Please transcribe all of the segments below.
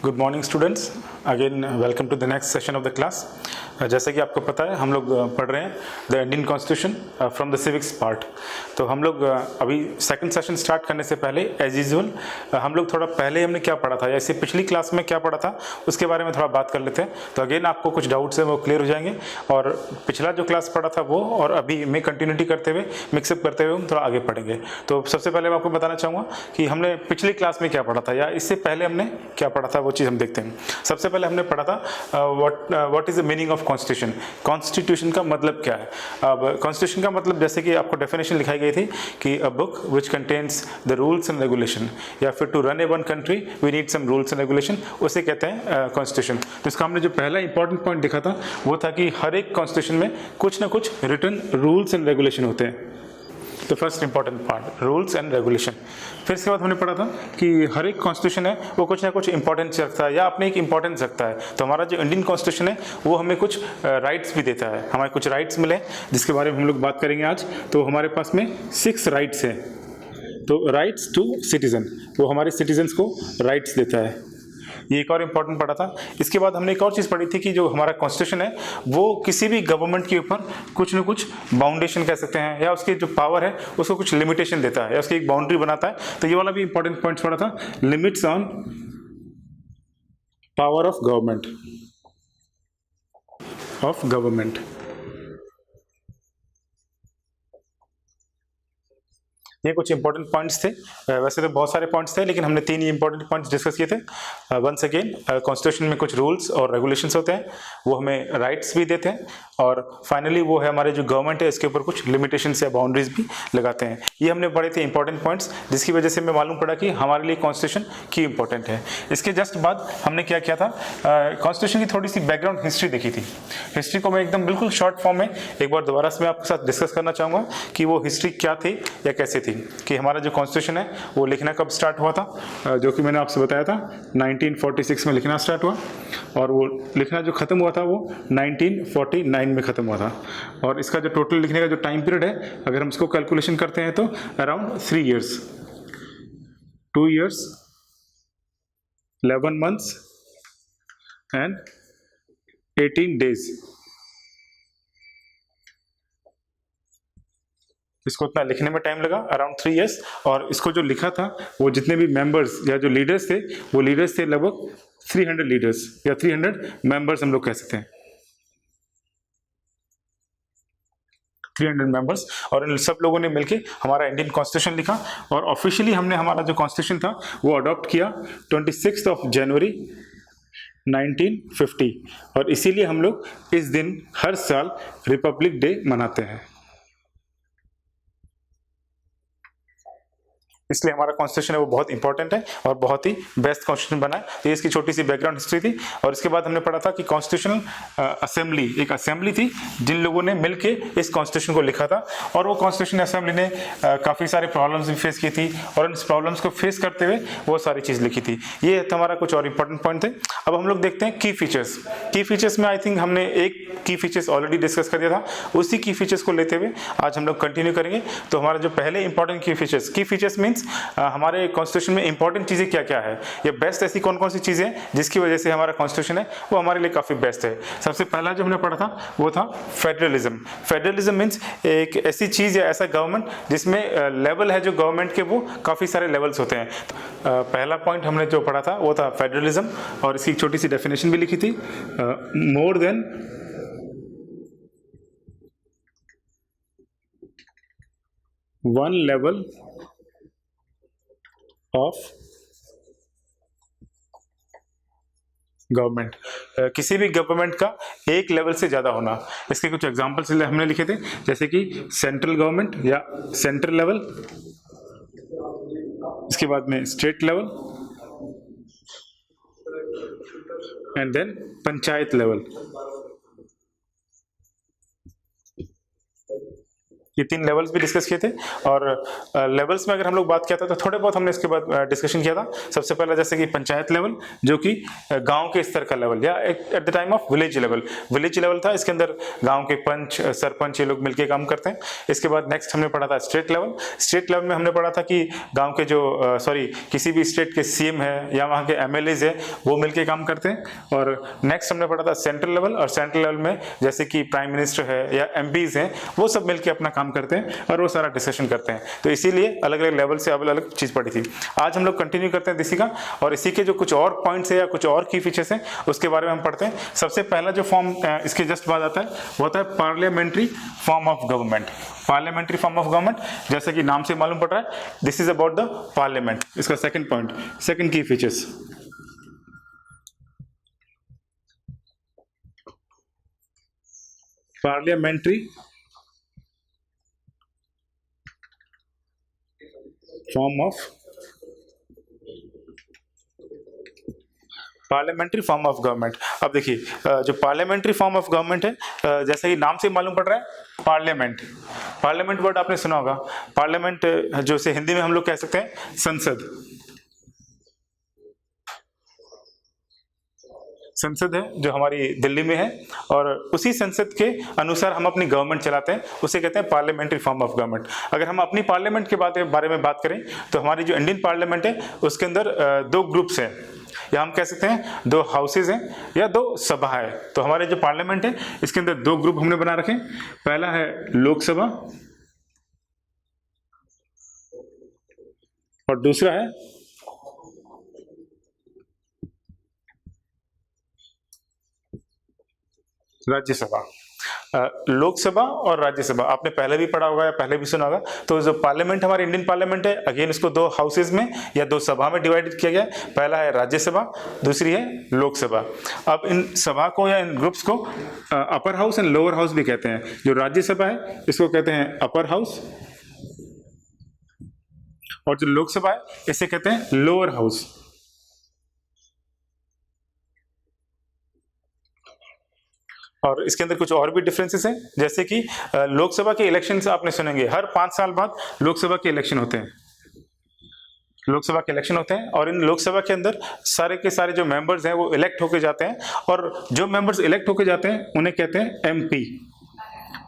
Good morning students, again welcome to the next session of the class. जैसे कि आपको पता है हम लोग पढ़ रहे हैं the Indian constitution from the civics part. तो हम लोग अभी सेकंड सेशन स्टार्ट करने से पहले एज यूजुअल हम लोग थोड़ा पहले हमने क्या पढ़ा था या इससे पिछली क्लास में क्या पढ़ा था उसके बारे में थोड़ा बात कर लेते हैं। तो अगेन आपको कुछ डाउट्स हैं वो क्लियर हो जाएंगे और पिछला जो क्लास पढ़ा था वो और अभी में कंटिन्यूटी करते हुए मिक्सअप करते हुए हम थोड़ा आगे पढ़ेंगे। तो सबसे पहले मैं आपको बताना चाहूँगा कि हमने पिछली क्लास में क्या पढ़ा था या इससे पहले हमने क्या पढ़ा था, वो चीज़ हम देखते हैं। सबसे पहले हमने पढ़ा था what is the meaning of constitution. Constitution का मतलब क्या है। अब कॉन्स्टिट्यूशन का मतलब जैसे कि आपको डेफिनेशन लिखाई गई थी कि a book which contains the rules and regulation, या फिर to run a one country we need some rules and regulation, उसे कहते हैं कॉन्स्टिट्यूशन। तो इसका हमने जो पहला इंपॉर्टेंट पॉइंट देखा था वो था कि हर एक कॉन्स्टिट्यूशन में कुछ ना कुछ रिटन रूल्स एंड रेगुलेशन होते हैं। तो first important part rules and regulation. फिर इसके बाद हमने पढ़ा था कि हर एक कॉन्स्टिट्यूशन है वो कुछ ना कुछ इंपॉर्टेंस रखता है या अपने एक इंपॉर्टेंस रखता है। तो हमारा जो इंडियन कॉन्स्टिट्यूशन है वो हमें कुछ राइट्स भी देता है, हमें कुछ राइट्स मिले जिसके बारे में हम लोग बात करेंगे आज। तो हमारे पास में 6 राइट्स हैं। तो राइट्स टू सिटीजन, वो हमारे सिटीजन्स को राइट्स देता है। ये एक और इंपॉर्टेंट पढ़ा था। इसके बाद हमने एक और चीज़ पढ़ी थी कि जो हमारा कॉन्स्टिट्यूशन है वो किसी भी गवर्नमेंट के ऊपर कुछ न कुछ बाउंडेशन कह सकते हैं या उसकी जो पावर है उसको कुछ लिमिटेशन देता है या उसकी एक बाउंड्री बनाता है। तो ये वाला भी इंपॉर्टेंट पॉइंट्स पढ़ा था, limits on power of government. ये कुछ इंपॉर्टेंट पॉइंट्स थे। वैसे तो बहुत सारे पॉइंट्स थे लेकिन हमने 3 ही इंपॉर्टेंट पॉइंट्स डिस्कस किए थे। वंस अगेन कॉन्स्टिट्यूशन में कुछ रूल्स और रेगुलेशंस होते हैं, वो हमें राइट्स भी देते हैं और फाइनली वो है हमारे जो गवर्नमेंट है इसके ऊपर कुछ लिमिटेशंस या बाउंड्रीज भी लगाते हैं। ये हमने पढ़े थे इंपॉर्टेंट पॉइंट्स जिसकी वजह से हमें मालूम पड़ा कि हमारे लिए कॉन्स्टिट्यूशन क्यों इंपॉर्टेंट है। इसके जस्ट बाद हमने क्या किया था, कॉन्स्टिट्यूशन की थोड़ी सी बैकग्राउंड हिस्ट्री देखी थी। हिस्ट्री को मैं एकदम बिल्कुल शॉर्ट फॉर्म में एक बार दोबारा से मैं आपके साथ डिस्कस करना चाहूँगा कि वो हिस्ट्री क्या थी या कैसे थी, कि हमारा जो कॉन्स्टिट्यूशन है वो लिखना कब स्टार्ट हुआ था, जो कि मैंने आपसे बताया था 1946 में लिखना स्टार्ट हुआ और वो लिखना जो खत्म हुआ था वो 1949 में खत्म हुआ था। और इसका जो टोटल लिखने का जो टाइम पीरियड है अगर हम इसको कैलकुलेशन करते हैं तो around 3 years, 2 years, 11 months and 18 days। इसको उतना लिखने में टाइम लगा अराउंड 3 years। और इसको जो लिखा था वो जितने भी मेंबर्स या जो लीडर्स थे वो लीडर्स थे लगभग 300 लीडर्स या 300 मेंबर्स हम लोग कह सकते हैं, 300 मेंबर्स। और इन सब लोगों ने मिलके हमारा इंडियन कॉन्स्टिट्यूशन लिखा और ऑफिशियली हमने हमारा जो कॉन्स्टिट्यूशन था वो अडॉप्ट किया 26 जनवरी 1950। और इसीलिए हम लोग इस दिन हर साल रिपब्लिक डे मनाते हैं, इसलिए हमारा कॉन्स्टिट्यूशन है वो बहुत इंपॉर्टेंट है और बहुत ही बेस्ट कॉन्स्टिट्यूशन बना है। तो ये इसकी छोटी सी बैकग्राउंड हिस्ट्री थी। और इसके बाद हमने पढ़ा था कि कॉन्स्टिट्यूशनल असेंबली एक असेंबली थी जिन लोगों ने मिलके इस कॉन्स्टिट्यूशन को लिखा था और वो कॉन्स्टिट्यूशन असेंबली ने काफ़ी सारे प्रॉब्लम्स भी फेस की थी और इस प्रॉब्लम्स को फेस करते हुए वो सारी चीज़ लिखी थी। ये हमारा कुछ और इंपॉर्टेंट पॉइंट थे। अब हम लोग देखते हैं की फीचर्स। की फीचर्स में आई थिंक हमने एक की फीचर्स ऑलरेडी डिस्कस कर दिया था, उसी की फीचर्स को लेते हुए आज हम लोग कंटिन्यू करेंगे। तो हमारा जो पहले इंपॉर्टेंट की फीचर्स मीन्स हमारे कॉन्स्टिट्यूशन में इंपॉर्टेंट चीजें क्या क्या है या बेस्ट ऐसी कौन कौन सी चीजें हैं जिसकी वजह से हमारा कॉन्स्टिट्यूशन है वो हमारे लिए काफी बेस्ट है। सबसे पहला जो हमने पढ़ा था वो था फेडरलिज्म। फेडरलिज्म मीन्स एक ऐसी चीज या ऐसा गवर्नमेंट जिसमें लेवल है जो गवर्नमेंट के वो काफी सारे लेवल्स होते हैं। पहला पॉइंट हमने जो पढ़ा था वो था फेडरलिज्म और इसकी छोटी सी डेफिनेशन भी लिखी थी, more than one level of government, किसी भी गवर्नमेंट का एक लेवल से ज्यादा होना। इसके कुछ एग्जांपल्स हमने लिखे थे जैसे कि सेंट्रल गवर्नमेंट या सेंट्रल लेवल, इसके बाद में state level and then panchayat level. ये 3 लेवल्स भी डिस्कस किए थे। और लेवल्स में अगर हम लोग बात किया था तो थोड़े बहुत हमने इसके बाद डिस्कशन किया था। सबसे पहले जैसे कि पंचायत लेवल, जो कि गांव के स्तर का लेवल, या at the time of village level, village level था। इसके अंदर गांव के पंच, सरपंच, ये लोग मिलकर काम करते हैं। इसके बाद नेक्स्ट हमने पढ़ा था स्टेट लेवल। स्टेट लेवल में हमने पढ़ा था कि गांव के जो किसी भी स्टेट के सीएम है या वहाँ के एमएलएज है, वो मिलकर काम करते हैं। और नेक्स्ट हमने पढ़ा था सेंट्रल लेवल, और सेंट्रल लेवल में जैसे कि प्राइम मिनिस्टर है या एमपीज हैं, वो सब मिलकर अपना काम करते हैं और वो सारा डिस्कशन करते हैं। तो इसीलिए अलग अलग लेवल से अलग अलग चीज पढ़ी थी। आज हम लोग कंटिन्यू करते हैं इसी का, और इसी के जो कुछ और पॉइंट्स है या कुछ और की फीचर्स हैं उसके बारे में हम पढ़ते हैं। सबसे पहला जो फॉर्म इसके जस्ट बाद आता है वो होता है parliamentary form of government. Parliamentary form of government, जैसे कि नाम से मालूम पड़ रहा है, this is about the parliament. इसका सेकंड पॉइंट, सेकंड की features, parliamentary form of parliamentary form of government. अब देखिए जो पार्लियामेंट्री फॉर्म ऑफ गवर्नमेंट है, जैसे कि नाम से मालूम पड़ रहा है पार्लियामेंट, पार्लियामेंट वर्ड आपने सुना होगा। पार्लियामेंट जो से हिंदी में हम लोग कह सकते हैं संसद। संसद है जो हमारी दिल्ली में है, और उसी संसद के अनुसार हम अपनी गवर्नमेंट चलाते हैं, उसे कहते हैं पार्लियामेंट्री फॉर्म ऑफ गवर्नमेंट। अगर हम अपनी पार्लियामेंट के बारे में बात करें तो हमारी जो इंडियन पार्लियामेंट है उसके अंदर 2 ग्रुप्स हैं, या हम कह सकते हैं 2 हाउसेज हैं या 2 सभा है। तो हमारे जो पार्लियामेंट है इसके अंदर 2 ग्रुप हमने बना रखे। पहला है लोकसभा और दूसरा है राज्यसभा। लोकसभा और राज्यसभा आपने पहले भी पढ़ा होगा या पहले भी सुना होगा। तो जो पार्लियामेंट हमारी इंडियन पार्लियामेंट है, अगेन इसको 2 हाउसेज में या 2 सभा में डिवाइडेड किया गया है। पहला है राज्यसभा, दूसरी है लोकसभा। अब इन सभा को या इन ग्रुप्स को upper house and lower house भी कहते हैं। जो राज्यसभा है इसको कहते हैं अपर हाउस, और जो लोकसभा है इसे कहते हैं लोअर हाउस। और इसके अंदर कुछ और भी डिफरेंसेस हैं, जैसे कि लोकसभा के इलेक्शंस आपने सुनेंगे, हर 5 साल बाद लोकसभा के इलेक्शन होते हैं। लोकसभा के इलेक्शन होते हैं और इन लोकसभा के अंदर सारे के सारे जो मेंबर्स हैं वो इलेक्ट होके जाते हैं, और जो मेंबर्स इलेक्ट होके जाते हैं उन्हें कहते हैं एमपी,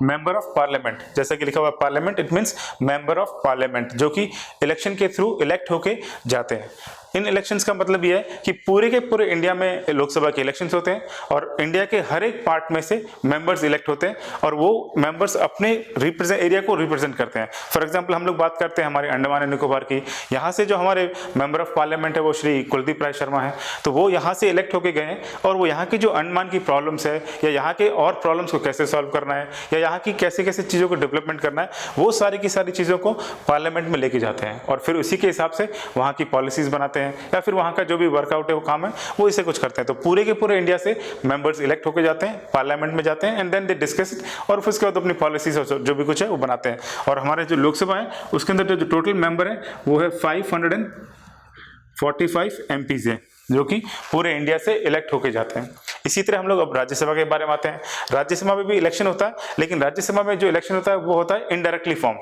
मेंबर ऑफ पार्लियामेंट। जैसा कि लिखा हुआ है parliament, it means member of parliament, जो कि इलेक्शन के थ्रू इलेक्ट होके जाते हैं। इन इलेक्शंस का मतलब यह है कि पूरे के पूरे इंडिया में लोकसभा के इलेक्शंस होते हैं, और इंडिया के हर एक पार्ट में से मेंबर्स इलेक्ट होते हैं, और वो मेंबर्स अपने एरिया को रिप्रेजेंट करते हैं। फॉर एग्जांपल हम लोग बात करते हैं हमारे अंडमान एंड निकोबार की, यहाँ से जो हमारे मेंबर ऑफ पार्लियामेंट है वो श्री कुलदीप राय शर्मा है। तो वो यहाँ से इलेक्ट होके गए हैं, और वो यहाँ की जो अंडमान की प्रॉब्लम्स है या यहाँ के और प्रॉब्लम्स को कैसे सॉल्व करना है या यहाँ की कैसे कैसे चीज़ों को डेवलपमेंट करना है, वो सारी की सारी चीज़ों को पार्लियामेंट में लेके जाते हैं, और फिर उसी के हिसाब से वहाँ की पॉलिसीज बनाते हैं, या फिर वहाँ का जो भी वर्कआउट है वो काम है वो इसे कुछ करते हैं। तो पूरे के पूरे इंडिया से मेंबर्स इलेक्ट होकर जाते हैं, पार्लियामेंट में जाते हैं, and then they discuss it, और फिर उसके बाद अपनी पॉलिसीज जो भी कुछ है वो बनाते हैं। और हमारे जो लोकसभा है उसके अंदर जो टोटल मेंबर है वो है 545 एमपीज है, जो कि पूरे इंडिया से इलेक्ट होके जाते हैं। इसी तरह हम लोग अब राज्यसभा के बारे में आते हैं। राज्यसभा में भी इलेक्शन होता है, लेकिन राज्यसभा में जो इलेक्शन होता है वो होता है indirectly form.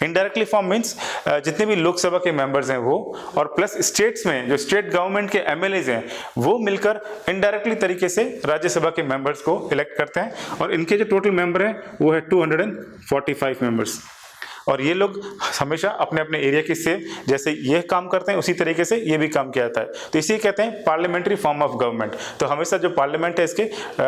Indirectly form means जितने भी लोकसभा के मेंबर्स हैं वो, और प्लस स्टेट्स में जो स्टेट गवर्नमेंट के एमएलएज हैं वो मिलकर इनडायरेक्टली तरीके से राज्यसभा के मेंबर्स को इलेक्ट करते हैं, और इनके जो टोटल मेंबर हैं वो है 245 मेंबर्स। और ये लोग हमेशा अपने अपने एरिया की सेम जैसे ये काम करते हैं उसी तरीके से ये भी काम किया जाता है। तो इसी कहते हैं पार्लियामेंट्री फॉर्म ऑफ गवर्नमेंट। तो हमेशा जो पार्लियामेंट है इसके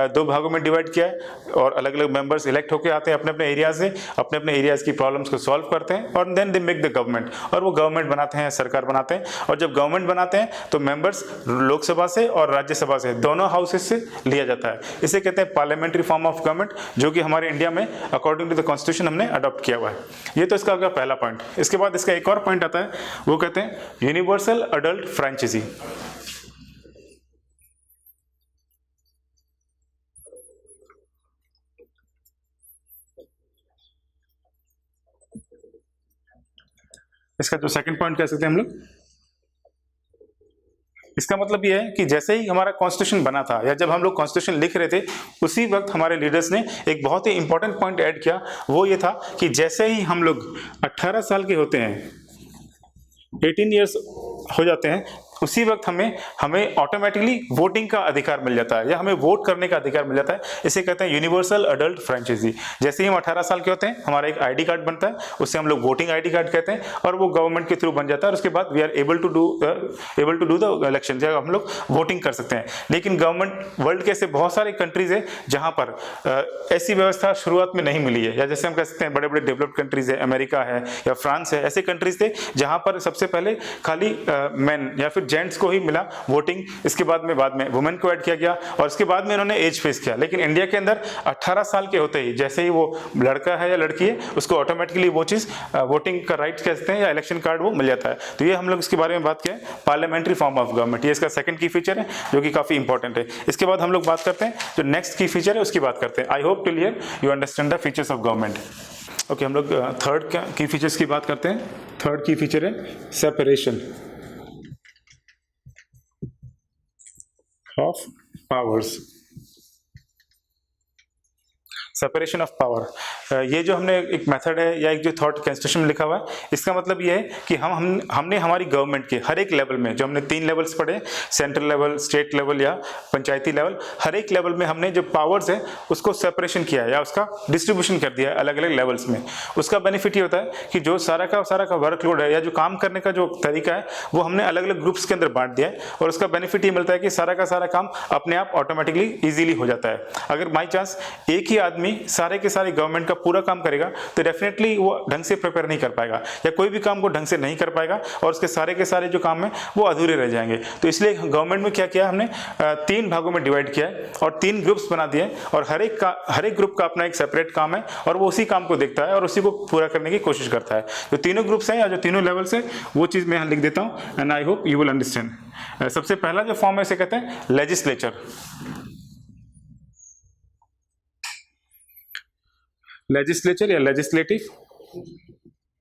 2 भागों में डिवाइड किया है, और अलग अलग मेंबर्स इलेक्ट होकर आते हैं अपने अपने एरिया से, अपने अपने एरियाज की प्रॉब्लम्स को सॉल्व करते हैं, और then they make the government, और वो गवर्नमेंट बनाते हैं, सरकार बनाते हैं। और जब गवर्नमेंट बनाते हैं तो मेंबर्स लोकसभा से और राज्यसभा से, दोनों हाउसेज से लिया जाता है। इसे कहते हैं पार्लियामेंट्री फॉर्म ऑफ गवर्नमेंट, जो कि हमारे इंडिया में अकॉर्डिंग टू द कॉन्स्टिट्यूशन हमने अडॉप्ट किया हुआ है। ये तो इसका हो गया पहला पॉइंट। इसके बाद इसका एक और पॉइंट आता है, वो कहते हैं यूनिवर्सल अडल्ट फ्रेंचाइजी। इसका जो सेकंड पॉइंट कह सकते हैं हम लोग, इसका मतलब ये है कि जैसे ही हमारा कॉन्स्टिट्यूशन बना था या जब हम लोग कॉन्स्टिट्यूशन लिख रहे थे, उसी वक्त हमारे लीडर्स ने एक बहुत ही इंपॉर्टेंट पॉइंट ऐड किया। वो ये था कि जैसे ही हम लोग 18 साल के होते हैं, 18 ईयर्स हो जाते हैं, उसी वक्त हमें ऑटोमेटिकली वोटिंग का अधिकार मिल जाता है या हमें वोट करने का अधिकार मिल जाता है। इसे कहते हैं यूनिवर्सल अडल्ट फ्रेंचाइजी। जैसे ही हम 18 साल के होते हैं, हमारा एक आईडी कार्ड बनता है, उससे हम लोग वोटिंग आईडी कार्ड कहते हैं, और वो गवर्नमेंट के थ्रू बन जाता है। और उसके बाद we are able to do the election, जब हम लोग वोटिंग कर सकते हैं। लेकिन गवर्नमेंट, वर्ल्ड के ऐसे बहुत सारे कंट्रीज है जहां पर ऐसी व्यवस्था शुरुआत में नहीं मिली है, या जैसे हम कह सकते हैं बड़े बड़े डेवलप्ड कंट्रीज है, अमेरिका है या फ्रांस है, ऐसे कंट्रीज थे जहां पर सबसे पहले खाली मैन या फिर जेंट्स को ही मिला वोटिंग। इसके बाद में वुमेन को ऐड किया गया और इसके बाद में इन्होंने एज फेस किया। लेकिन इंडिया के अंदर 18 साल के होते ही, जैसे ही वो लड़का है या लड़की है, उसको ऑटोमेटिकली वो चीज वोटिंग का राइट कहते हैं या इलेक्शन कार्ड वो मिल जाता है। तो ये हम लोग इसके बारे में बात किया, पार्लियामेंट्री फॉर्म ऑफ गवर्नमेंट। ये इसका सेकंड की फीचर है जो कि काफी इंपॉर्टेंट है। इसके बाद हम लोग बात करते हैं जो नेक्स्ट की फीचर है उसकी बात करते हैं। I hope till here you understand the features of government. Okay, हम लोग थर्ड की फीचर्स की बात करते हैं। थर्ड की फीचर है separation of powers, separation of power. ये जो हमने एक मेथड है या एक जो थॉट कॉन्स्टिट्यूशन में लिखा हुआ है, इसका मतलब ये है कि हमने हमारी गवर्नमेंट के हर एक लेवल में, जो हमने 3 लेवल्स पढ़े, सेंट्रल लेवल, स्टेट लेवल या पंचायती लेवल, हर एक लेवल में हमने जो पावर्स है उसको सेपरेशन किया है या उसका डिस्ट्रीब्यूशन कर दिया है अलग अलग लेवल्स में। उसका बेनिफिट ये होता है कि जो सारा का वर्कलोड है या जो काम करने का जो तरीका है वो हमने अलग अलग ग्रुप्स के अंदर बांट दिया है, और उसका बेनिफिट ये मिलता है कि सारा का सारा काम अपने आप ऑटोमेटिकली इजीली हो जाता है। अगर बाई चांस एक ही आदमी सारे के सारे गवर्नमेंट का पूरा काम करेगा तो डेफिनेटली वो ढंग से प्रिपेयर नहीं कर पाएगा या कोई भी काम को ढंग से नहीं कर पाएगा और उसके सारे के सारे जो काम है वो अधूरे रह जाएंगे। तो इसलिए गवर्नमेंट में क्या किया हमने, 3 भागों में डिवाइड किया है और 3 ग्रुप्स बना दिए, और हर एक ग्रुप का अपना एक सेपरेट काम है और वो उसी काम को देखता है और उसी को पूरा करने की कोशिश करता है। जो तीनों ग्रुप्स हैं या जो तीनों लेवल्स हैं वो चीज मैं यहाँ लिख देता हूँ, and I hope you will understand. सबसे पहला जो फॉर्म है इसे कहते हैं लेजिस्लेचर। लेजिस्लेचर या लेजिस्लेटिव।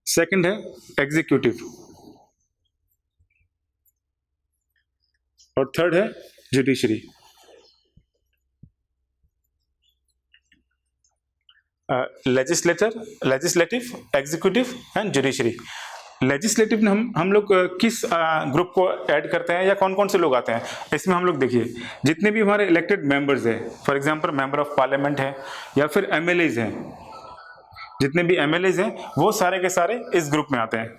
सेकंड है एग्जीक्यूटिव और थर्ड है judiciary. Legislative, executive and judiciary. Legislative में हम लोग किस ग्रुप को ऐड करते हैं या कौन कौन से लोग आते हैं इसमें हम लोग देखिए, जितने भी हमारे इलेक्टेड मेंबर्स हैं, for example member of parliament है या फिर एमएलएज हैं, जितने भी एमएलएज हैं वो सारे के सारे इस ग्रुप में आते हैं।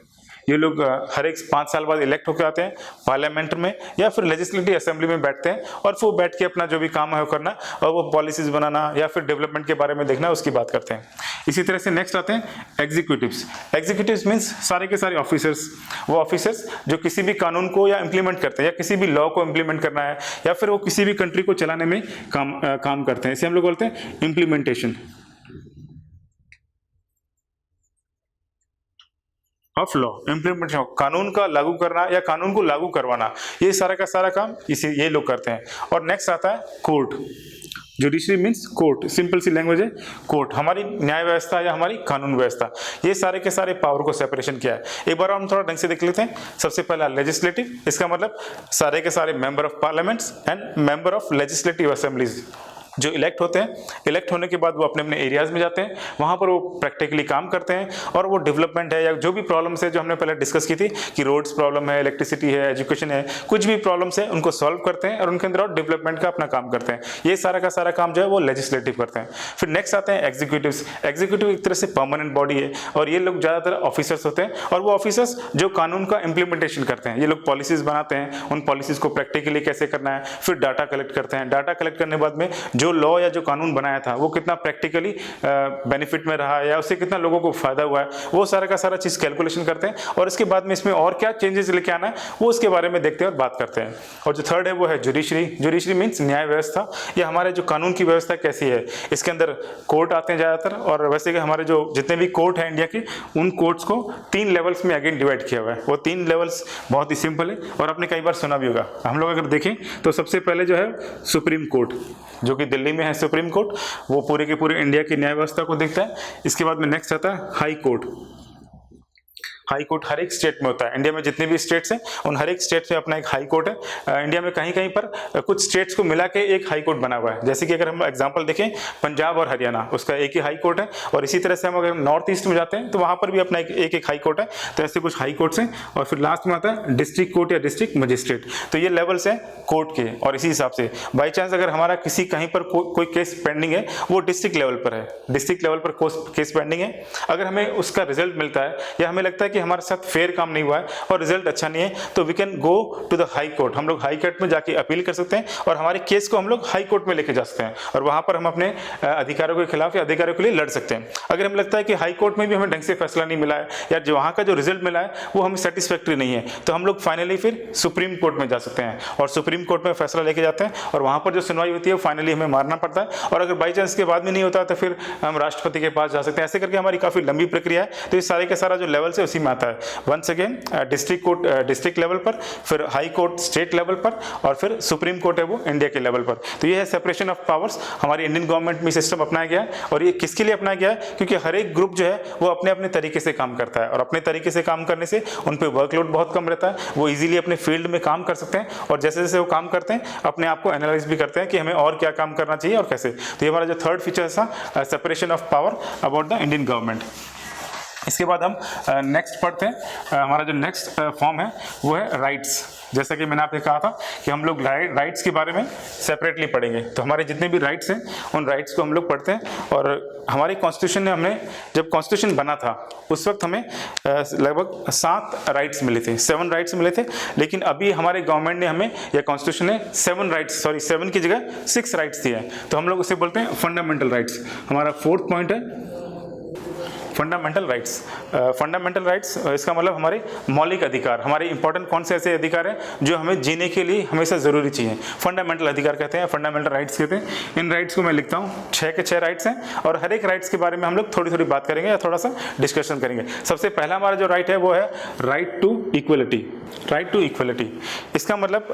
ये लोग हर एक 5 साल बाद इलेक्ट होकर आते हैं पार्लियामेंट में या फिर लेजिस्लेटिव असेंबली में बैठते हैं, और फिर वो बैठ के अपना जो भी काम है वो करना और वो पॉलिसीज बनाना या फिर डेवलपमेंट के बारे में देखना, उसकी बात करते हैं। इसी तरह से नेक्स्ट आते हैं एग्जीक्यूटिव्स। एग्जीक्यूटिव्स मीन्स सारे के सारे ऑफिसर्स, वो ऑफिसर्स जो किसी भी कानून को या इम्प्लीमेंट करते हैं या किसी भी लॉ को इम्प्लीमेंट करना है या फिर वो किसी भी कंट्री को चलाने में काम करते हैं। इसे हम लोग बोलते हैं इम्प्लीमेंटेशन ऑफ लॉ। इम्प्लीमेंटेशन, कानून का लागू करना या कानून को लागू करवाना, ये सारा का सारा काम ये लोग करते हैं। और नेक्स्ट आता है court. Judiciary means court, simple सी लैंग्वेज है कोर्ट, हमारी न्याय व्यवस्था या हमारी कानून व्यवस्था। ये सारे के सारे पावर को सेपरेशन किया है। एक बार हम थोड़ा ढंग से देख लेते हैं। सबसे पहला लेजिस्लेटिव, इसका मतलब सारे के सारे member of parliaments and member of legislative assemblies जो इलेक्ट होते हैं। इलेक्ट होने के बाद वो अपने अपने एरियाज में जाते हैं, वहां पर वो प्रैक्टिकली काम करते हैं और वो डेवलपमेंट है या जो भी प्रॉब्लम्स है जो हमने पहले डिस्कस की थी कि रोड्स प्रॉब्लम है, इलेक्ट्रिसिटी है, एजुकेशन है, कुछ भी प्रॉब्लम्स है उनको सॉल्व करते हैं और उनके अंदर और डेवलपमेंट का अपना काम करते हैं। ये सारा का सारा काम जो है वो लेजिस्लेटिव करते हैं। फिर नेक्स्ट आते हैं एग्जीक्यूटिव्स। एग्जीक्यूटिव एक तरह से परमानेंट बॉडी है और ये लोग ज्यादातर ऑफिसर्स होते हैं और वो ऑफिसर्स जो कानून का इंप्लीमेंटेशन करते हैं। ये लोग पॉलिसीज बनाते हैं, उन पॉलिसीज को प्रैक्टिकली कैसे करना है, फिर डाटा कलेक्ट करते हैं। डाटा कलेक्ट करने के बाद में जो लॉ या जो कानून बनाया था वो कितना प्रैक्टिकली बेनिफिट में रहा है या उससे कितना लोगों को फायदा हुआ है, वो सारा का सारा चीज कैलकुलेशन करते हैं और इसके बाद में इसमें और क्या चेंजेस लेके आना है वो उसके बारे में देखते हैं और बात करते हैं। और जो थर्ड है वो है जुडिशरी। जुडिशरी मीन्स न्याय व्यवस्था, या हमारे जो कानून की व्यवस्था कैसी है। इसके अंदर कोर्ट आते हैं ज्यादातर, और वैसे कि हमारे जो जितने भी कोर्ट है इंडिया के, उन कोर्ट्स को 3 लेवल्स में अगेन डिवाइड किया हुआ है। वो 3 लेवल्स बहुत ही सिंपल है और आपने कई बार सुना भी होगा। हम लोग अगर देखें तो सबसे पहले जो है सुप्रीम कोर्ट, जो कि दिल्ली में है सुप्रीम कोर्ट, वो पूरे के पूरे इंडिया की न्याय व्यवस्था को देखता है। इसके बाद में नेक्स्ट आता है हाई कोर्ट। हाई कोर्ट हर एक स्टेट में होता है। इंडिया में जितने भी स्टेट्स हैं उन हर एक स्टेट में अपना एक हाई कोर्ट है। इंडिया में कहीं कहीं पर कुछ स्टेट्स को मिला के एक हाई कोर्ट बना हुआ है। जैसे कि अगर हम एग्जांपल देखें पंजाब और हरियाणा, उसका एक ही हाई कोर्ट है। और इसी तरह से हम अगर नॉर्थ ईस्ट में जाते हैं तो वहां पर भी अपना एक हाई कोर्ट है। तो ऐसे कुछ हाई कोर्ट्स हैं। और फिर लास्ट में आता है डिस्ट्रिक्ट कोर्ट या डिस्ट्रिक्ट मजिस्ट्रेट। तो ये लेवल्स हैं कोर्ट के। और इसी हिसाब से बाई चांस अगर हमारा किसी कहीं पर कोई केस पेंडिंग है, वो डिस्ट्रिक्ट लेवल पर है, डिस्ट्रिक्ट लेवल पर केस पेंडिंग है, अगर हमें उसका रिजल्ट मिलता है या हमें लगता है कि हमारे साथ फेयर काम नहीं हुआ है और रिजल्ट अच्छा नहीं है, तो we can go to the high court. हम लोग हाई कोर्ट में जाके अपील कर सकते हैं और हमारे केस को हम लोग हाई कोर्ट में लेके जा सकते हैं और वहां पर हम अपने अधिकारों के खिलाफ या अधिकारों के लिए लड़ सकते हैं। अगर हमें लगता है कि हाई कोर्ट में भी हमें ढंग से फैसला नहीं मिला है या जो वहां का जो रिजल्ट मिला है वो हमें सेटिस्फैक्टरी नहीं है, तो हम लोग फाइनली फिर सुप्रीम कोर्ट में जा सकते हैं और सुप्रीम कोर्ट में फैसला लेके जाते हैं और वहां पर जो सुनवाई होती है वो फाइनली हमें मानना पड़ता है। और अगर बाई चांस के बाद में नहीं होता तो फिर हम राष्ट्रपति के पास जा सकते हैं। ऐसे करके हमारी काफी लंबी प्रक्रिया है। तो ये सारे का सारा जो लेवल है उसी में आता है। Once again district court district level पर, फिर हाई कोर्ट स्टेट लेवल पर और फिर सुप्रीम कोर्ट है वो इंडिया के लेवल पर। तो ये है सेपरेशन ऑफ पावर्स। हमारी इंडियन गवर्नमेंट में सिस्टम अपनाया गया है। और ये किसके लिए अपनाया गया है? क्योंकि हर एक ग्रुप जो है वो अपने अपने तरीके से काम करता है और अपने तरीके से काम करने से उन पर वर्कलोड बहुत कम रहता है। वो इजीली अपने फील्ड में काम कर सकते हैं और जैसे जैसे वो काम करते हैं अपने आप को एनालाइज भी करते हैं कि हमें और क्या काम करना चाहिए और कैसे। तो ये हमारा जो थर्ड फीचर था separation of power about the Indian government. इसके बाद हम नेक्स्ट पढ़ते हैं। हमारा जो नेक्स्ट फॉर्म है वो है राइट्स। जैसा कि मैंने आपको कहा था कि हम लोग राइट्स के बारे में सेपरेटली पढ़ेंगे। तो हमारे जितने भी राइट्स हैं उन राइट्स को हम लोग पढ़ते हैं। और हमारे कॉन्स्टिट्यूशन ने हमें जब कॉन्स्टिट्यूशन बना था उस वक्त हमें लगभग 7 राइट्स मिले थे, 7 राइट्स मिले थे। लेकिन अभी हमारे गवर्नमेंट ने हमें या कॉन्स्टिट्यूशन ने 7 की जगह 6 राइट्स दिए हैं। तो हम लोग उसे बोलते हैं फंडामेंटल राइट्स। हमारा 4th पॉइंट है फंडामेंटल राइट्स। फंडामेंटल राइट्स इसका मतलब हमारे मौलिक अधिकार। हमारे इंपॉर्टेंट कौन से ऐसे अधिकार हैं जो हमें जीने के लिए हमेशा जरूरी चाहिए, फंडामेंटल अधिकार कहते हैं, फंडामेंटल राइट्स कहते हैं। इन राइट्स को मैं लिखता हूँ, 6 के 6 राइट्स हैं और हर एक राइट्स के बारे में हम लोग थोड़ी थोड़ी बात करेंगे या थोड़ा सा डिस्कशन करेंगे। सबसे पहला हमारा जो राइट है वो है right to equality. Right to equality इसका मतलब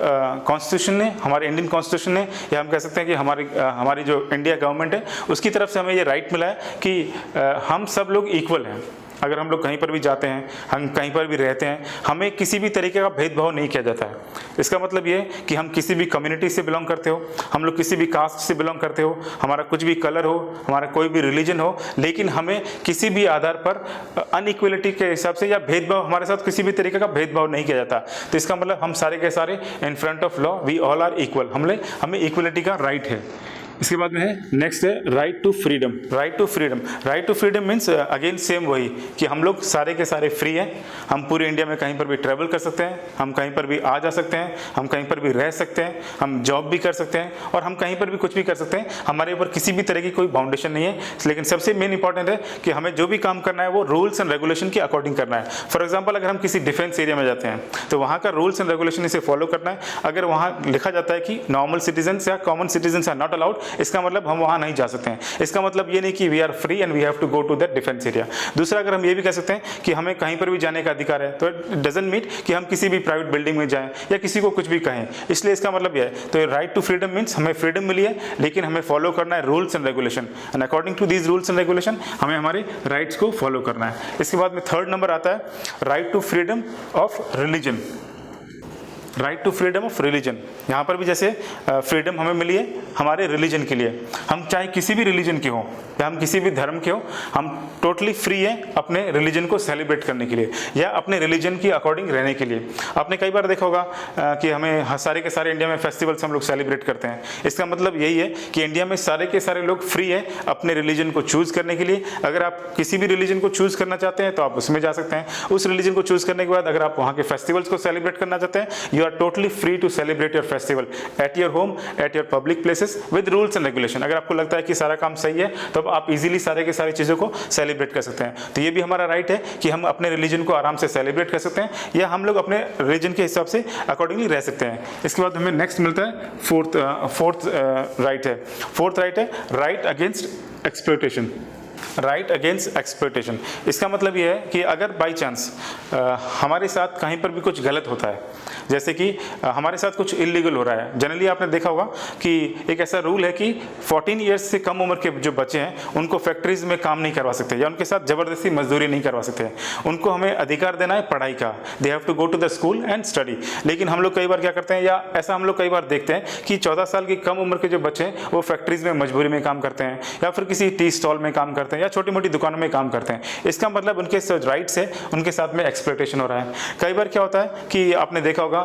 कॉन्स्टिट्यूशन ने, हमारे इंडियन कॉन्स्टिट्यूशन ने, या हम कह सकते हैं कि हमारी जो इंडिया गवर्नमेंट है उसकी तरफ से हमें ये राइट मिला है कि हम सब लोग इक्वल हैं। अगर हम लोग कहीं पर भी जाते हैं, हम कहीं पर भी रहते हैं, हमें किसी भी तरीके का भेदभाव नहीं किया जाता है। इसका मतलब ये कि हम किसी भी कम्युनिटी से बिलोंग करते हो, हम लोग किसी भी कास्ट से बिलोंग करते हो, हमारा कुछ भी कलर हो, हमारा कोई भी रिलीजन हो, लेकिन हमें किसी भी आधार पर अनइक्वलिटी के हिसाब से या भेदभाव, हमारे साथ किसी भी तरीके का भेदभाव नहीं किया जाता। तो इसका मतलब हम सारे के सारे in front of law we all are equal, हमें इक्वलिटी का राइट है। इसके बाद में है नेक्स्ट है right to freedom. Right to freedom, right to freedom means again same वही कि हम लोग सारे के सारे फ्री हैं। हम पूरे इंडिया में कहीं पर भी ट्रैवल कर सकते हैं, हम कहीं पर भी आ जा सकते हैं, हम कहीं पर भी रह सकते हैं, हम जॉब भी कर सकते हैं और हम कहीं पर भी कुछ भी कर सकते हैं। हमारे ऊपर किसी भी तरह की कोई बाउंडेशन नहीं है। लेकिन सबसे मेन इंपॉर्टेंट है कि हमें जो भी काम करना है वो रूल्स एंड रेगुलेशन के अकॉर्डिंग करना है। फॉर एग्जाम्पल अगर हम किसी डिफेंस एरिया में जाते हैं तो वहाँ का रूल्स एंड रेगुलेशन इसे फॉलो करना है। अगर वहाँ लिखा जाता है कि नॉर्मल सिटीजन या common citizen are not allowed, इसका मतलब हम वहां नहीं जा सकते हैं। इसका मतलब ये नहीं कि we are free and we have to go to that defence area. दूसरा, अगर हम ये भी कह सकते हैं कि हमें कहीं पर भी जाने का अधिकार है, तो इट डजंट मीन कि हम किसी भी प्राइवेट बिल्डिंग में जाएं या किसी को कुछ भी कहें। इसलिए इसका मतलब यह है, तो राइट टू फ्रीडम मीन्स हमें फ्रीडम मिली है लेकिन हमें फॉलो करना है rules and regulation, and according to these rules and regulation हमें हमारे राइट्स को फॉलो करना है। इसके बाद में 3rd नंबर आता है right to freedom of religion. Right to freedom of religion, यहाँ पर भी जैसे फ्रीडम हमें मिली है हमारे रिलीजन के लिए। हम चाहे किसी भी रिलीजन के हों या हम किसी भी धर्म के हो, हम टोटली फ्री हैं अपने रिलीजन को सेलिब्रेट करने के लिए या अपने रिलीजन की अकॉर्डिंग रहने के लिए। आपने कई बार देखा होगा कि हमें सारे के सारे इंडिया में फेस्टिवल्स हम लोग सेलिब्रेट करते हैं। इसका मतलब यही है कि इंडिया में सारे के सारे लोग फ्री हैं अपने रिलीजन को चूज करने के लिए। अगर आप किसी भी रिलीजन को चूज करना चाहते हैं तो आप उसमें जा सकते हैं। उस रिलीजन को चूज करने के बाद अगर आप वहाँ के फेस्टिवल्स को सेलिब्रेट करना चाहते हैं, you are totally free to celebrate your festival at your home, at your public places with rules and regulation. अगर आपको लगता है कि सारा काम सही है तो आप इजीली सारे के सारी चीज़ों को सेलिब्रेट कर सकते हैं। तो ये भी हमारा राइट है कि हम अपने रिलीजन को आराम से सेलिब्रेट कर सकते हैं या हम लोग अपने रिलीजन के हिसाब से अकॉर्डिंगली रह सकते हैं। इसके बाद हमें नेक्स्ट मिलता है फोर्थ राइट है right against exploitation. Right against exploitation. इसका मतलब ये है कि अगर बाई चांस हमारे साथ कहीं पर भी कुछ गलत होता है, जैसे कि हमारे साथ कुछ इलीगल हो रहा है, जनरली आपने देखा होगा कि एक ऐसा रूल है कि 14 ईयर्स से कम उम्र के जो बच्चे हैं उनको फैक्ट्रीज में काम नहीं करवा सकते या उनके साथ ज़बरदस्ती मजदूरी नहीं करवा सकते। उनको हमें अधिकार देना है पढ़ाई का, they have to go to the school and study. लेकिन हम लोग कई बार क्या करते हैं, या ऐसा हम लोग कई बार देखते हैं कि 14 साल की कम उम्र के जो बच्चे हैं वो फैक्ट्रीज में मजबूरी में काम करते हैं या फिर किसी टी स्टॉल में काम करते हैं या छोटी मोटी दुकानों में काम करते हैं। इसका मतलब उनके राइट्स है उनके साथ में एक्सप्लॉयटेशन हो रहा है। कई बार क्या होता है कि आपने देखा होगा,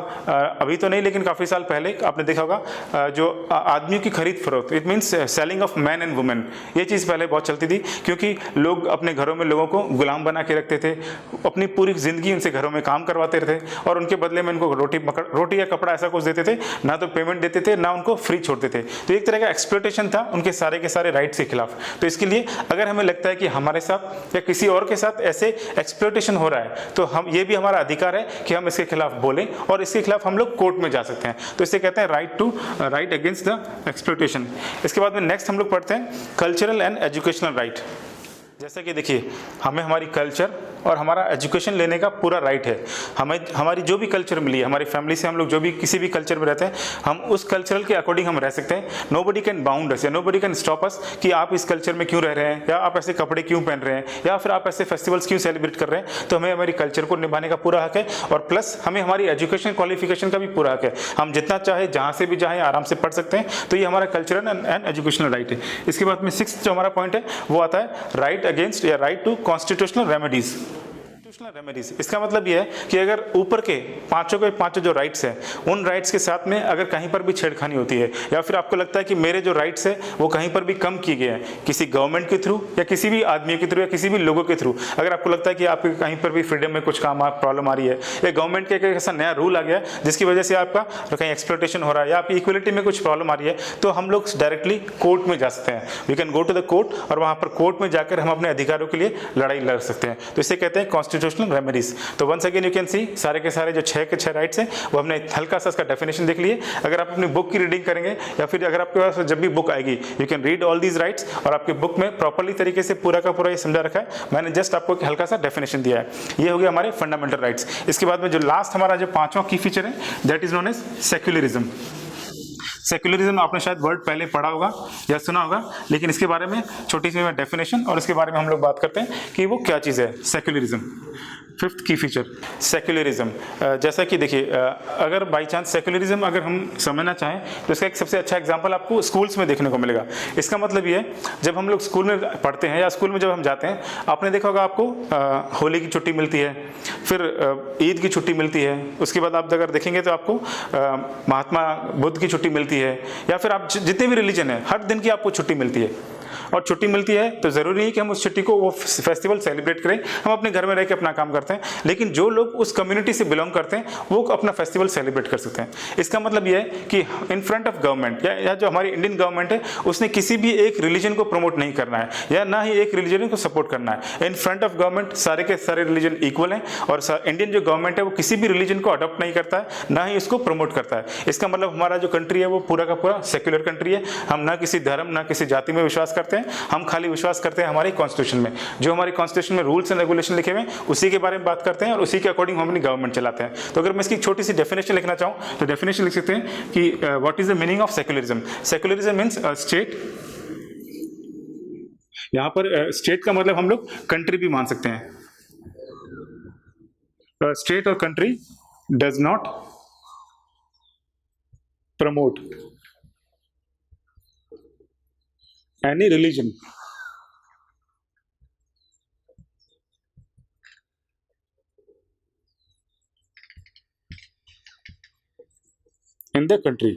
अभी तो नहीं लेकिन काफ़ी साल पहले आपने देखा होगा, जो आदमियों की खरीद फरोख्त, it means selling of man and women, ये चीज़ पहले बहुत चलती थी क्योंकि लोग अपने घरों में लोगों को गुलाम बना के रखते थे, अपनी पूरी ज़िंदगी उनसे घरों में काम करवाते थे और उनके बदले में उनको रोटी या कपड़ा ऐसा कुछ देते थे, ना तो पेमेंट देते थे ना उनको फ्री छोड़ते थे। तो एक तरह का एक्सप्लॉयटेशन था उनके सारे के सारे राइट्स के खिलाफ। तो इसके लिए अगर हमें लगता है कि हमारे साथ या किसी और के साथ ऐसे एक्सप्लॉयटेशन हो रहा है तो हम ये भी हमारा अधिकार है कि हम इसके खिलाफ बोलें और इसके खिलाफ हम लोग कोर्ट में जा सकते हैं। तो इसे कहते हैं राइट अगेंस्ट द एक्सप्लॉयटेशन। इसके बाद में नेक्स्ट हम लोग पढ़ते हैं कल्चरल एंड एजुकेशनल राइट। जैसा कि देखिए, हमें हमारी कल्चर और हमारा एजुकेशन लेने का पूरा राइट है। हमें हमारी जो भी कल्चर मिली है, हमारी फैमिली से हम लोग जो भी किसी भी कल्चर में रहते हैं, हम उस कल्चरल के अकॉर्डिंग हम रह सकते हैं। नोबडी कैन बाउंड अस या नोबडी कैन स्टॉप अस कि आप इस कल्चर में क्यों रह रहे हैं या आप ऐसे कपड़े क्यों पहन रहे हैं या फिर आप ऐसे फेस्टिवल्स क्यों सेलिब्रेट कर रहे हैं। तो हमें हमारी कल्चर को निभाने का पूरा हक है और प्लस हमें हमारी एजुकेशन क्वालिफिकेशन का भी पूरा हक है। हम जितना चाहे जहाँ से भी चाहे आराम से पढ़ सकते हैं। तो ये हमारा कल्चरल एंड एजुकेशनल राइट है। इसके बाद में 6th जो हमारा पॉइंट है वो आता है राइट अगेंस्ट या right to constitutional remedies. Remedies, इसका मतलब यह है कि अगर ऊपर के पांचों जो राइट्स हैं उन राइट्स के साथ में अगर कहीं पर भी छेड़खानी होती है या फिर आपको लगता है कि मेरे जो राइट्स है वो कहीं पर भी कम किए गए हैं किसी गवर्नमेंट के थ्रू या किसी भी आदमी के थ्रू या किसी भी लोगों के थ्रू, अगर आपको लगता है कि आपके कहीं पर भी फ्रीडम में कुछ प्रॉब्लम आ रही है या गवर्नमेंट का एक ऐसा नया रूल आ गया जिसकी वजह से आपका कहीं एक्सप्लॉयटेशन हो रहा है या आपकी इक्वलिटी में कुछ प्रॉब्लम आ रही है, तो हम लोग डायरेक्टली कोर्ट में जा सकते हैं। We can go to the court और वहां पर कोर्ट में जाकर हम अपने अधिकारों के लिए लड़ाई लड़ सकते हैं। तो इसे कहते हैं कॉन्स्टिट्यूशनल रेमेडीज। तो once again you can see सारे के सारे जो 6 के 6 राइट्स हैं वो हमने हल्का सा इसका डेफिनेशन देख लिए। अगर आप अपनी बुक की रीडिंग करेंगे या फिर अगर आपके पास जब भी बुक आएगी you can read all these rights और आपकी बुक में प्रॉपर्ली तरीके से पूरा का पूरा ये समझा रखा है। मैंने जस्ट आपको एक हल्का सा डेफिनेशन दिया है। ये हो गया हमारे फंडामेंटल राइट्स। इसके बाद में जो लास्ट हमारा जो 5वां की फीचर है that is known as secularism. Secularism आपने शायद वर्ड पहले पढ़ा होगा या सुना होगा, लेकिन इसके बारे में छोटी सी डेफिनेशन और इसके बारे में हम लोग बात करते हैं कि वो क्या चीज़ है सेक्युलरिज्म। 5th की फीचर सेक्युलरिज्म। जैसा कि देखिए, अगर बाई चांस सेक्युलरिज्म अगर हम समझना चाहें तो इसका एक सबसे अच्छा एग्जांपल आपको स्कूल्स में देखने को मिलेगा। इसका मतलब ये है, जब हम लोग स्कूल में पढ़ते हैं या स्कूल में जब हम जाते हैं, आपने देखा होगा आपको होली की छुट्टी मिलती है, फिर ईद की छुट्टी मिलती है, उसके बाद आप अगर देखेंगे तो आपको महात्मा बुद्ध की छुट्टी मिलती है या फिर आप जितने भी रिलीजन है हर दिन की आपको छुट्टी मिलती है। और छुट्टी मिलती है तो ज़रूरी नहीं कि हम उस छुट्टी को वो फेस्टिवल सेलिब्रेट करें, हम अपने घर में रह के अपना काम करते हैं। लेकिन जो लोग उस कम्युनिटी से बिलोंग करते हैं वो अपना फेस्टिवल सेलिब्रेट कर सकते हैं। इसका मतलब ये है कि इन फ्रंट ऑफ गवर्नमेंट या जो हमारी इंडियन गवर्नमेंट है उसने किसी भी एक रिलीजन को प्रमोट नहीं करना है या ना ही एक रिलीजन को सपोर्ट करना है। इन फ्रंट ऑफ गवर्नमेंट सारे के सारे रिलीजन इक्वल हैं और इंडियन जो गवर्नमेंट है वो किसी भी रिलीजन को अडॉप्ट नहीं करता है, ना ही उसको प्रमोट करता है। इसका मतलब हमारा जो कंट्री है वो पूरा का पूरा सेक्युलर कंट्री है। हम ना किसी धर्म ना किसी जाति में विश्वास करते हैं, हम खाली विश्वास करते हैं हमारी कॉन्स्टिट्यूशन में। जो हमारी कॉन्स्टिट्यूशन में रूल्स एंड रेगुलेशन लिखे हुए हैं उसी के बारे में बात करते हैं और उसी के अकॉर्डिंग हम अपनी गवर्नमेंट चलाते हैं। तो अगर मैं इसकी छोटी सी डेफिनेशन लिखना चाहूँ तो डेफिनेशन लिख सकते हैं कि what is the meaning of secularism. Secularism means state, यहां पर स्टेट का मतलब हम लोग कंट्री भी मान सकते हैं। स्टेट और country does not promote any religion in the country।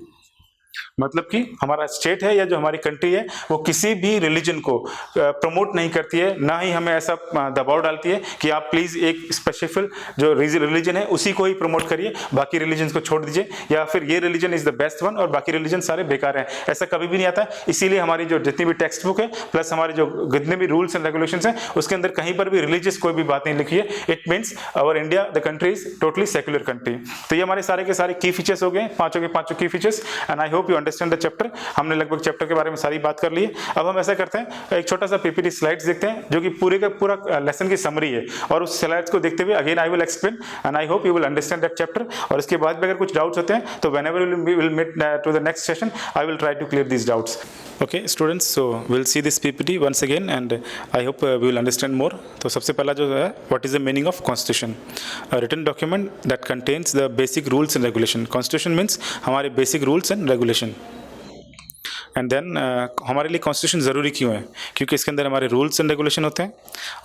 मतलब कि हमारा स्टेट है या जो हमारी कंट्री है वो किसी भी रिलीजन को प्रमोट नहीं करती है, ना ही हमें ऐसा दबाव डालती है कि आप प्लीज एक स्पेसिफिक जो रिलीजन है उसी को ही प्रमोट करिए, बाकी रिलीजन को छोड़ दीजिए, या फिर ये religion is the best one और बाकी रिलीजन सारे बेकार हैं। ऐसा कभी भी नहीं आता। इसीलिए हमारी जो जितनी भी टेक्स्ट बुक है प्लस हमारे जो जितने भी रूल्स एंड रेगुलेशंस हैं उसके अंदर कहीं पर भी रिलीजियस कोई भी बात नहीं लिखी है। It means our India the country is totally secular country. तो ये हमारे सारे के सारे की फीचर्स हो गए, पांचों के पांचों की features, and I hope you understand the chapter. हमने लगभग चैप्टर के बारे में सारी बात कर ली है। अब हम ऐसा करते हैं, एक छोटा सा पीपीटी स्लाइड्स देखते हैं जो कि पूरे का पूरा लेसन की समरी है, और उस स्लाइड्स को देखते हुए again I will explain and I hope you will understand that chapter. और इसके बाद भी अगर कुछ डाउट्स होते हैं तो whenever we will meet to the next session, I will try to clear these doubts. Okay students, so we'll see this PPT once again and I hope we will understand more. तो सबसे पहला जो है, what is the meaning of constitution? A written document that contains the basic rules and regulation. Constitution means हमारे basic rules and regulation. And then हमारे लिए constitution ज़रूरी क्यों है? क्योंकि इसके अंदर हमारे रूल्स एंड रेगुलेशन होते हैं,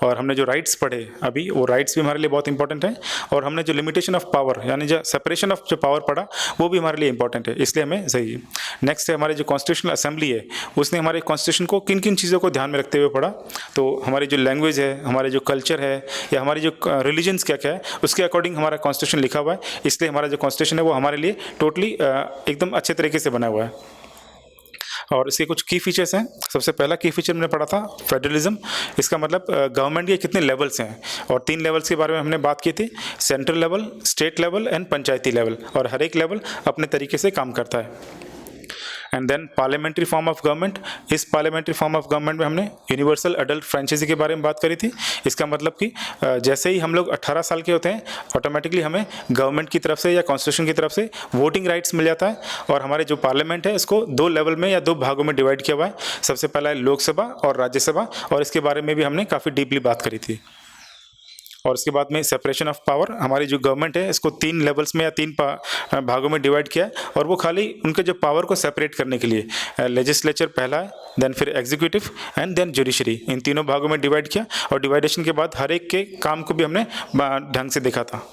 और हमने जो राइट्स पढ़े अभी, वो राइट्स भी हमारे लिए बहुत इंपॉर्टेंट है, और हमने जो लिमिटेशन ऑफ पावर यानी जो सेपरेशन ऑफ जो पावर पढ़ा वो भी हमारे लिए इंपॉर्टेंट है, इसलिए हमें सही है। नेक्स्ट है हमारे जो कॉन्स्टिट्यूशनल असेंबली है, उसने हमारे कॉन्स्टिट्यूशन को किन किन चीज़ों को ध्यान में रखते हुए पढ़ा। तो हमारी जो लैंग्वेज है, हमारे जो कल्चर है, या हमारी जो रिलीजन्स क्या क्या है, उसके अकॉर्डिंग हमारा कॉन्स्टिट्यूशन लिखा हुआ है, इसलिए हमारा जो कॉन्स्टिट्यूशन है वो हमारे लिए टोटली एकदम अच्छे तरीके से बना हुआ है। और इसके कुछ की फीचर्स हैं। सबसे पहला की फीचर मैंने पढ़ा था फेडरलिज्म। इसका मतलब गवर्नमेंट के कितने लेवल्स हैं, और 3 लेवल्स के बारे में हमने बात की थी, central level, state level and Panchayati level, और हर एक लेवल अपने तरीके से काम करता है। And then parliamentary form of government. इस पार्लियामेंट्री फॉर्म ऑफ गवर्नमेंट में हमने यूनिवर्सल अडल्ट फ्रेंचाइजी के बारे में बात करी थी। इसका मतलब कि जैसे ही हम लोग 18 साल के होते हैं, ऑटोमेटिकली हमें गवर्नमेंट की तरफ से या कॉन्स्टिट्यूशन की तरफ से वोटिंग राइट्स मिल जाता है। और हमारे जो पार्लियामेंट है, इसको 2 लेवल में या 2 भागों में डिवाइड किया हुआ है। सबसे पहला है लोकसभा और राज्यसभा, और इसके बारे में भी हमने काफ़ी डीपली बात करी थी। और इसके बाद में सेपरेशन ऑफ पावर, हमारी जो गवर्नमेंट है इसको 3 लेवल्स में या 3 भागों में डिवाइड किया है, और वो खाली उनके जो पावर को सेपरेट करने के लिए लेजिस्लेचर पहला है, देन फिर एग्जीक्यूटिव एंड देन जुडिशरी, इन तीनों भागों में डिवाइड किया। और डिवाइडेशन के बाद हर एक के काम को भी हमने ढंग से देखा था।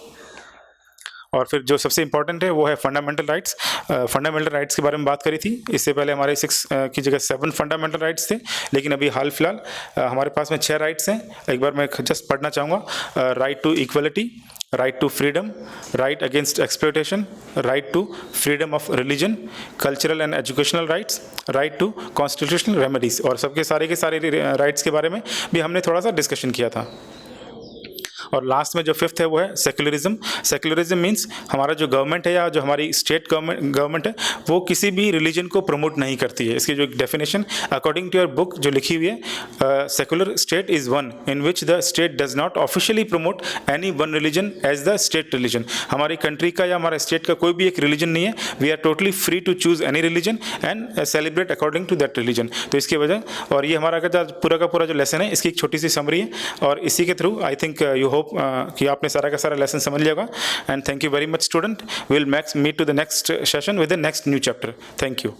और फिर जो सबसे इंपॉर्टेंट है वो है फंडामेंटल राइट्स। फंडामेंटल राइट्स के बारे में बात करी थी। इससे पहले हमारे 6 की जगह 7 फंडामेंटल राइट्स थे, लेकिन अभी हाल फिलहाल हमारे पास में 6 राइट्स हैं। एक बार मैं जस्ट पढ़ना चाहूँगा। Right to equality, right to freedom, right against exploitation, right to freedom of religion, cultural and educational rights, right to constitutional remedies. और सबके सारे के सारे राइट्स के बारे में भी हमने थोड़ा सा डिस्कशन किया था। और लास्ट में जो 5th है वो है सेक्युलरिज्म। सेक्युलरिज्म मीन्स हमारा जो गवर्नमेंट है या जो हमारी स्टेट गवर्नमेंट है वो किसी भी रिलीजन को प्रमोट नहीं करती है। इसकी जो definition according to your book जो लिखी हुई है, secular state is one in which the state does not officially promote any one religion as the state religion. हमारी कंट्री का या हमारे स्टेट का कोई भी एक रिलीजन नहीं है। We are totally free to choose any religion and celebrate according to that religion. तो इसकी वजह, और ये हमारा का पूरा जो लेसन है इसकी एक छोटी सी समरी है, और इसी के through I think you hope कि आपने सारा का सारा लेसन समझ लिया होगा। And thank you very much student. Will meet to the next session with the next new chapter. Thank you.